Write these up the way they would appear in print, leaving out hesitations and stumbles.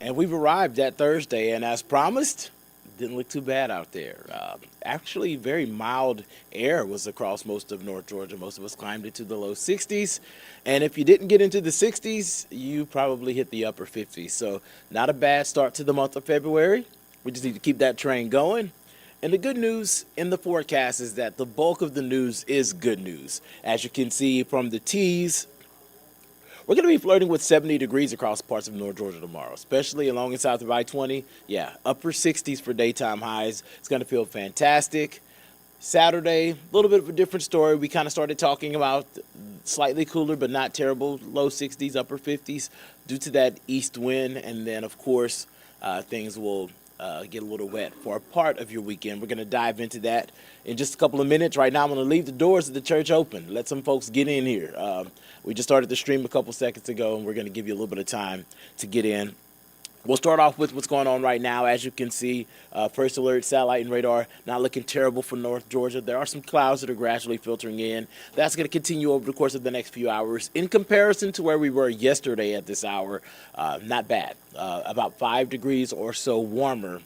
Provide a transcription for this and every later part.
And we've arrived at Thursday, and as promised, didn't look too bad out there. Actually, very mild air was across most of North Georgia. Most of us climbed into the low 60s. And if you didn't get into the 60s, you probably hit the upper 50s. So, not a bad start to the month of February. We just need to keep that train going. And the good news in the forecast is that the bulk of the news is good news. As you can see from the T's, we're going to be flirting with 70 degrees across parts of North Georgia tomorrow, especially along and south of I-20. Yeah, upper 60s for daytime highs. It's going to feel fantastic. Saturday, a little bit of a different story. We kind of started talking about slightly cooler but not terrible, low 60s, upper 50s due to that east wind. And then, of course, things will get a little wet for a part of your weekend. We're going to dive into that in just a couple of minutes. Right now, I'm going to leave the doors of the church open. Let some folks get in here. We just started the stream a couple seconds ago, and we're going to give you a little bit of time to get in. We'll start off with what's going on right now. As you can see, first alert, satellite and radar not looking terrible for North Georgia. There are some clouds that are gradually filtering in. That's going to continue over the course of the next few hours. In comparison to where we were yesterday at this hour, not bad. About 5 degrees or so warmer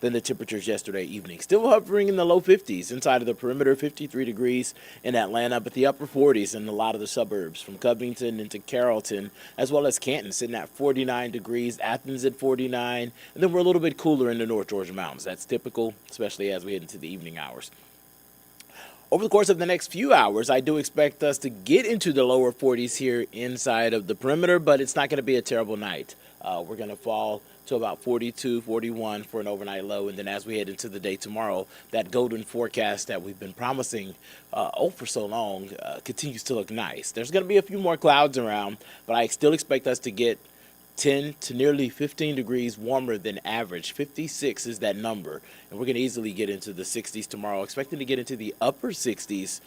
than the temperatures yesterday evening. Still hovering in the low 50s inside of the perimeter, 53 degrees in Atlanta, but the upper 40s in a lot of the suburbs from Covington into Carrollton, as well as Canton, sitting at 49 degrees, Athens at 49, and then we're a little bit cooler in the North Georgia mountains. That's typical, especially as we head into the evening hours. Over the course of the next few hours, I do expect us to get into the lower 40s here inside of the perimeter, but it's not going to be a terrible night. We're going to fall to about 42, 41 for an overnight low. And then as we head into the day tomorrow, that golden forecast that we've been promising for so long continues to look nice. There's going to be a few more clouds around, but I still expect us to get 10 to nearly 15 degrees warmer than average. 56 is that number. And we're going to easily get into the 60s tomorrow, expecting to get into the upper 60s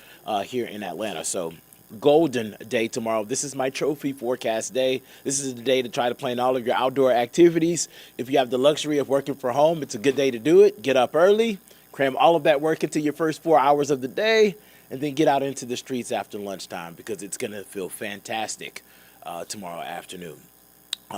here in Atlanta. So golden day tomorrow. This is my trophy forecast day. This is the day to try to plan all of your outdoor activities. If you have the luxury of working from home, it's a good day to do it. Get up early, cram all of that work into your first 4 hours of the day, and then get out into the streets after lunchtime because it's going to feel fantastic tomorrow afternoon.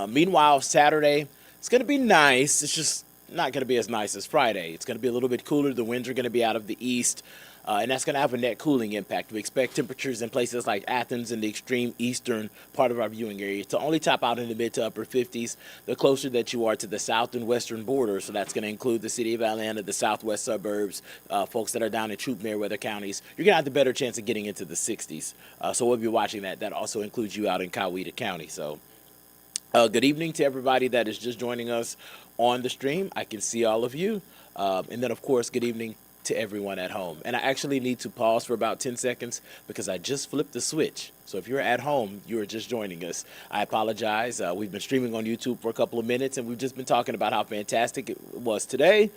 Meanwhile, Saturday, it's going to be nice. It's just not going to be as nice as Friday. It's going to be a little bit cooler. The winds are going to be out of the east. And that's going to have a net cooling impact. We expect temperatures in places like Athens and the extreme eastern part of our viewing area to only top out in the mid to upper 50s the closer that you are to the south and western border. So that's going to include the city of Atlanta, the southwest suburbs, folks that are down in Troup, Meriwether counties. You're going to have the better chance of getting into the 60s. So we'll be watching that. That also includes you out in Coweta County. So good evening to everybody that is just joining us on the stream. I can see all of you. And then, of course, good evening to everyone at home. And I actually need to pause for about 10 seconds because I just flipped the switch. So if you're at home, you are just joining us, I apologize. We've been streaming on YouTube for a couple of minutes, and we've just been talking about how fantastic it was today.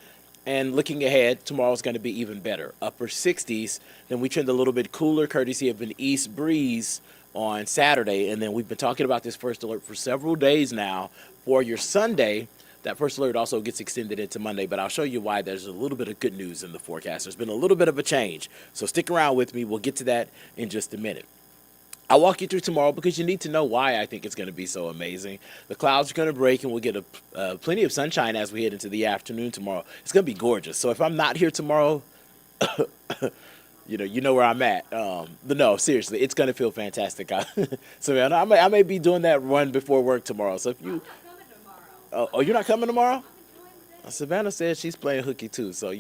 And looking ahead, tomorrow's going to be even better. Upper 60s, then we trend a little bit cooler courtesy of an east breeze on Saturday. And then we've been talking about this first alert for several days now. For your Sunday, that first alert also gets extended into Monday, but I'll show you why there's a little bit of good news in the forecast. There's been a little bit of a change, so stick around with me. We'll get to that in just a minute. I'll walk you through tomorrow because you need to know why I think it's going to be so amazing. The clouds are going to break, and we'll get plenty of sunshine as we head into the afternoon tomorrow. It's going to be gorgeous. So if I'm not here tomorrow, you know where I'm at. But no, seriously, it's going to feel fantastic. So man, I may be doing that run before work tomorrow. So if you oh, you're not coming tomorrow? Savannah said she's playing hooky too, so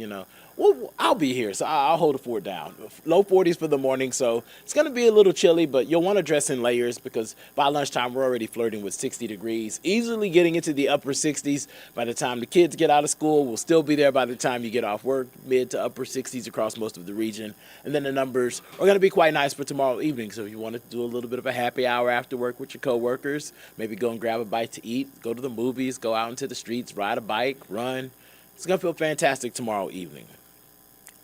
well, I'll be here, so I'll hold the fort down. Low 40s for the morning, so it's going to be a little chilly, but you'll want to dress in layers because by lunchtime we're already flirting with 60 degrees, easily getting into the upper 60s by the time the kids get out of school. We'll still be there by the time you get off work, mid to upper 60s across most of the region. And then the numbers are going to be quite nice for tomorrow evening, so if you want to do a little bit of a happy hour after work with your coworkers, maybe go and grab a bite to eat, go to the movies, go out into the streets, ride a bike, run. It's going to feel fantastic tomorrow evening.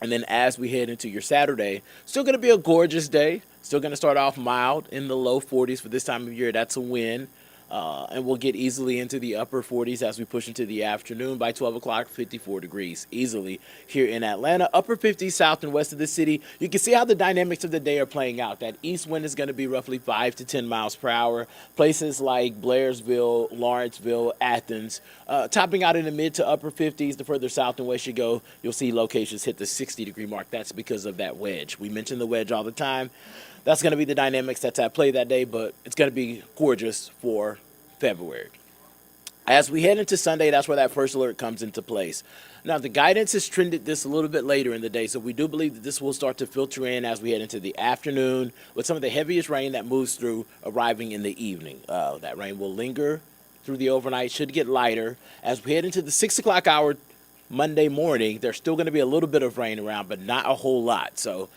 And then as we head into your Saturday, still going to be a gorgeous day. Still going to start off mild in the low 40s for this time of year. That's a win. And we'll get easily into the upper 40s as we push into the afternoon. By 12 o'clock, 54 degrees easily here in Atlanta. Upper 50s south and west of the city. You can see how the dynamics of the day are playing out. That east wind is going to be roughly 5 to 10 miles per hour. Places like Blairsville, Lawrenceville, Athens, topping out in the mid to upper 50s. The further south and west you go, you'll see locations hit the 60-degree mark. That's because of that wedge. We mention the wedge all the time. That's going to be the dynamics that's at play that day, but it's going to be gorgeous for February. As we head into Sunday, that's where that first alert comes into place. Now, the guidance has trended this a little bit later in the day, so we do believe that this will start to filter in as we head into the afternoon, with some of the heaviest rain that moves through arriving in the evening. That rain will linger through the overnight, should get lighter. As we head into the 6 o'clock hour Monday morning, there's still going to be a little bit of rain around, but not a whole lot. So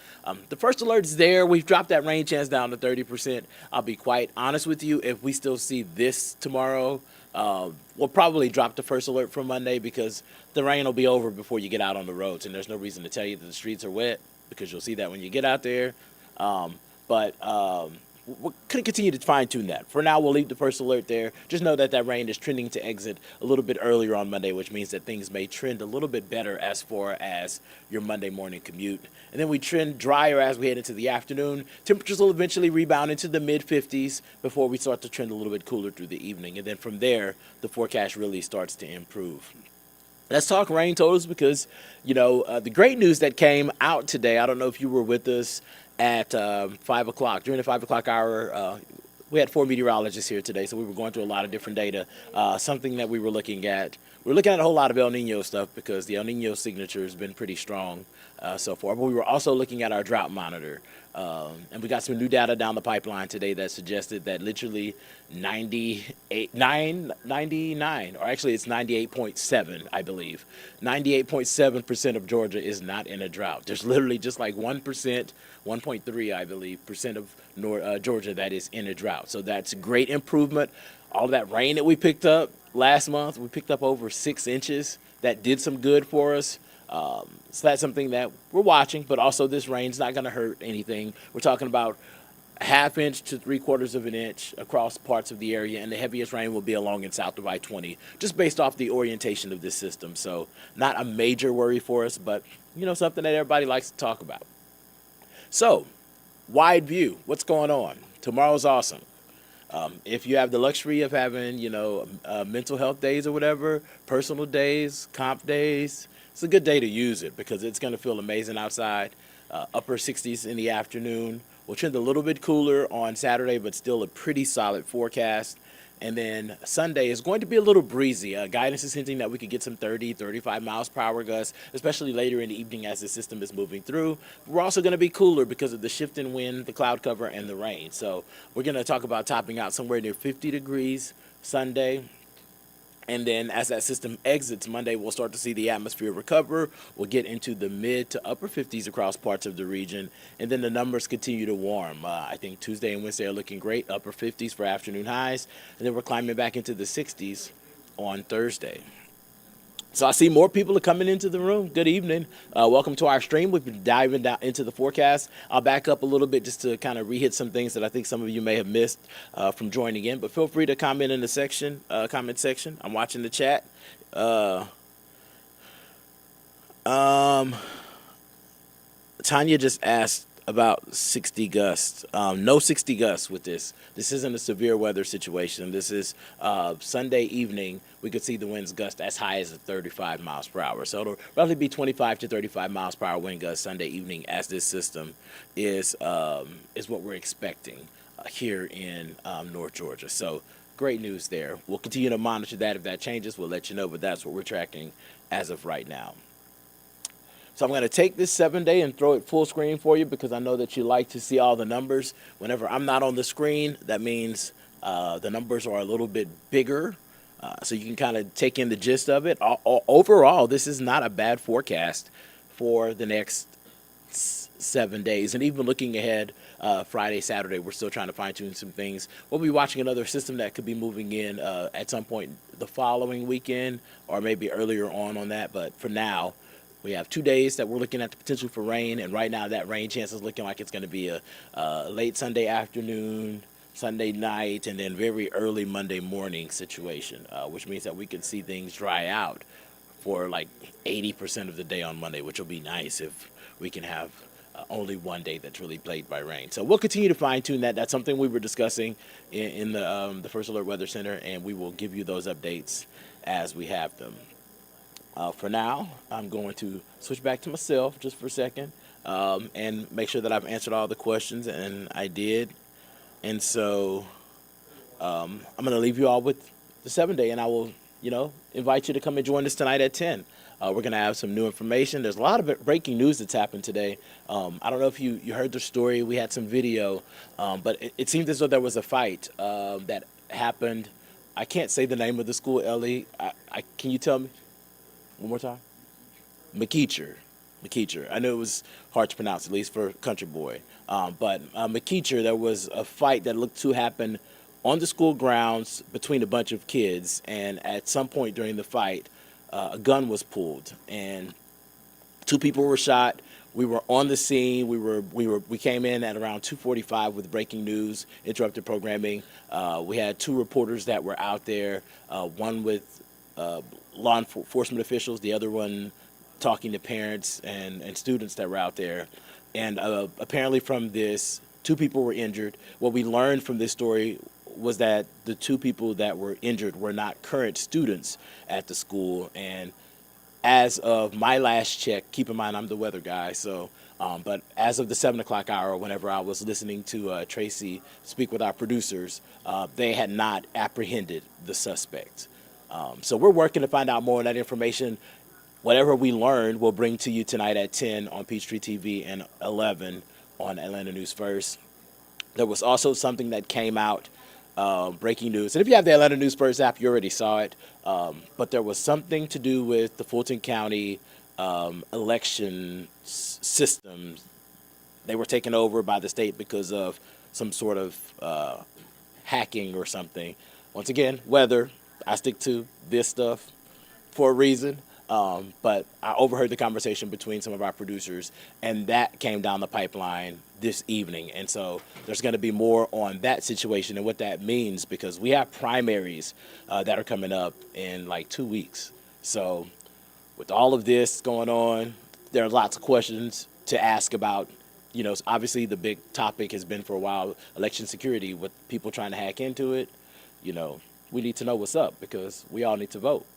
the first alert's there. We've dropped that rain chance down to 30%. I'll be quite honest with you. If we still see this tomorrow, we'll probably drop the first alert for Monday because the rain will be over before you get out on the roads. And there's no reason to tell you that the streets are wet because you'll see that when you get out there. But we're going to continue to fine-tune that. For now, we'll leave the first alert there. Just know that that rain is trending to exit a little bit earlier on Monday, which means that things may trend a little bit better as far as your Monday morning commute. And then we trend drier as we head into the afternoon. Temperatures will eventually rebound into the mid-50s before we start to trend a little bit cooler through the evening. And then from there, the forecast really starts to improve. Let's talk rain totals because, the great news that came out today, I don't know if you were with us at 5 o'clock. During the 5 o'clock hour, we had 4 meteorologists here today, so we were going through a lot of different data. Something that we were looking at a whole lot of El Nino stuff because the El Nino signature has been pretty strong so far. But we were also looking at our drought monitor. And we got some new data down the pipeline today that suggested that literally 99, or actually it's 98.7, I believe. 98.7% of Georgia is not in a drought. There's literally just like 1%, 1.3, I believe, percent of Georgia that is in a drought. So that's a great improvement. All that rain that we picked up last month, we picked up over 6 inches. That did some good for us. So that's something that we're watching, but also this rain's not going to hurt anything. We're talking about a ½ inch to 3/4 of an inch across parts of the area, and the heaviest rain will be along and south of I-20, just based off the orientation of this system. So not a major worry for us, but, something that everybody likes to talk about. So, wide view, what's going on? Tomorrow's awesome. If you have the luxury of having, mental health days or whatever, personal days, comp days, it's a good day to use it because it's going to feel amazing outside. Upper 60s in the afternoon. We'll trend a little bit cooler on Saturday, but still a pretty solid forecast. And then Sunday is going to be a little breezy. Guidance is hinting that we could get some 30, 35 miles per hour gusts, especially later in the evening as the system is moving through. We're also going to be cooler because of the shift in wind, the cloud cover, and the rain. So we're going to talk about topping out somewhere near 50 degrees Sunday. And then as that system exits Monday, we'll start to see the atmosphere recover. We'll get into the mid to upper 50s across parts of the region. And then the numbers continue to warm. I think Tuesday and Wednesday are looking great, upper 50s for afternoon highs. And then we're climbing back into the 60s on Thursday. So I see more people are coming into the room. Good evening. Welcome to our stream. We've been diving down into the forecast. I'll back up a little bit just to kind of re-hit some things that I think some of you may have missed from joining in. But feel free to comment in the comment section. I'm watching the chat. Tanya just asked about 60 gusts. No 60 gusts with this. This isn't a severe weather situation. This is Sunday evening. We could see the winds gust as high as 35 miles per hour. So it'll roughly be 25 to 35 miles per hour wind gusts Sunday evening as this system is what we're expecting here in North Georgia. So great news there. We'll continue to monitor that. If that changes, we'll let you know, but that's what we're tracking as of right now. So I'm going to take this 7-day and throw it full screen for you because I know that you like to see all the numbers. Whenever I'm not on the screen, that means the numbers are a little bit bigger, so you can kind of take in the gist of it. Overall, this is not a bad forecast for the next 7 days. And even looking ahead, Friday, Saturday, we're still trying to fine-tune some things. We'll be watching another system that could be moving in at some point the following weekend or maybe earlier on that. But for now, we have 2 days that we're looking at the potential for rain, and right now that rain chance is looking like it's going to be a late Sunday afternoon Sunday night, and then very early Monday morning situation, which means that we can see things dry out for like 80% of the day on Monday, which will be nice if we can have only one day that's really plagued by rain. So we'll continue to fine tune that. That's something we were discussing in the First Alert Weather Center, and we will give you those updates as we have them. For now, I'm going to switch back to myself just for a second and make sure that I've answered all the questions, and I did. And so I'm going to leave you all with the 7-day, and I will, invite you to come and join us tonight at 10. We're going to have some new information. There's a lot of breaking news that's happened today. I don't know if you heard the story. We had some video, but it seems as though there was a fight that happened. I can't say the name of the school, Ellie. Can you tell me one more time? McEacher. I knew it was hard to pronounce, at least for Country Boy. But McEacher, there was a fight that looked to happen on the school grounds between a bunch of kids, and at some point during the fight, a gun was pulled, and 2 people were shot. We were on the scene. We came in at around 2:45 with breaking news, interrupted programming. We had 2 reporters that were out there, one with law enforcement officials, the other one talking to parents and students that were out there. And apparently from this, 2 people were injured. What we learned from this story was that the 2 people that were injured were not current students at the school. And as of my last check, keep in mind I'm the weather guy, so but as of the 7 o'clock hour, whenever I was listening to Tracy speak with our producers, they had not apprehended the suspect. So we're working to find out more on that information. Whatever we learned, we'll bring to you tonight at 10 on Peachtree TV and 11 on Atlanta News First. There was also something that came out, breaking news. And if you have the Atlanta News First app, you already saw it. But there was something to do with the Fulton County election systems. They were taken over by the state because of some sort of hacking or something. Once again, weather. I stick to this stuff for a reason. But I overheard the conversation between some of our producers, and that came down the pipeline this evening. And so there's going to be more on that situation and what that means, because we have primaries that are coming up in like 2 weeks. So with all of this going on, there are lots of questions to ask about. Obviously the big topic has been for a while election security, with people trying to hack into it. We need to know what's up, because we all need to vote.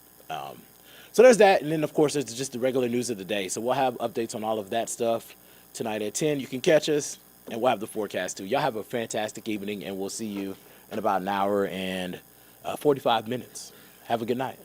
So there's that, and then, of course, there's just the regular news of the day. So we'll have updates on all of that stuff tonight at 10. You can catch us, and we'll have the forecast, too. Y'all have a fantastic evening, and we'll see you in about an hour and 45 minutes. Have a good night.